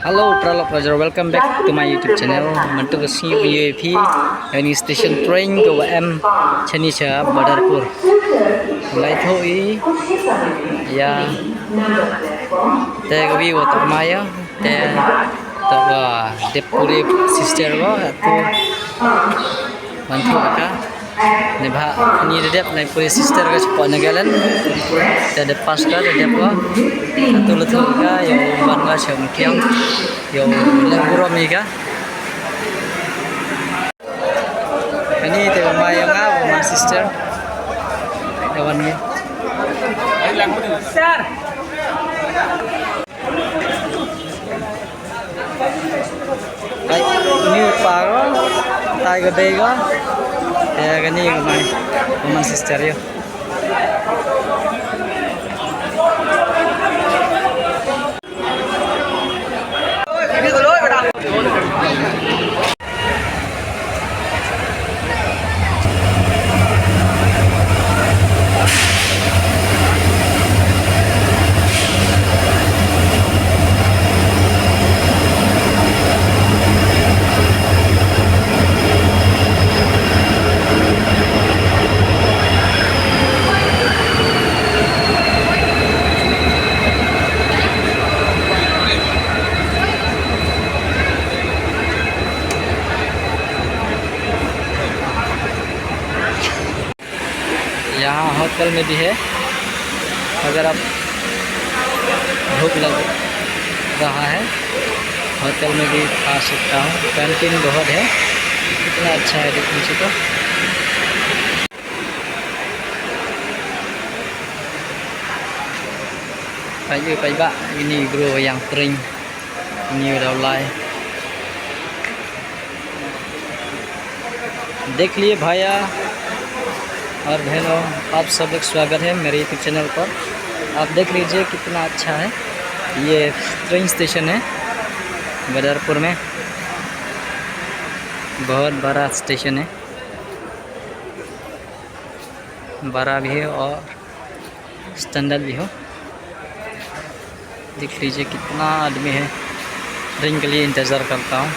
Hello, Pralok Roger. Welcome back to my YouTube channel. Mantu kesini UAP ini station train ke WM Chanisha Badarpur. Mulai thôi ya te gabi wa tak maya te tak wa depure sister wa tu mantu ka nebha ni dedep nai puri sister ka cepat nagalan te de pasta dedep wa tu letu ka yo ban ga cham kyang yo lemburo mi ka ini te maya nga wa sister kawan ni sir ini paro tay gede ko kaya gani kuman sister yo यहाँ hotel में भी है। अगर आप भूख लग रहा है होटल में भी खा सकता हूँ। कैंटीन बहुत है, कितना अच्छा है देखने से तो। Pak ini bro yang kering, ini udah mulai। देख लिए भैया और बहनों, आप सब लोग स्वागत है मेरे यूट्यूब चैनल पर। आप देख लीजिए कितना अच्छा है। ये ट्रेन स्टेशन है बदरपुर में, बहुत बड़ा स्टेशन है, बड़ा भी है और स्टैंडर्ड भी हो। देख लीजिए कितना आदमी है, ट्रेन के लिए इंतज़ार करता हूँ।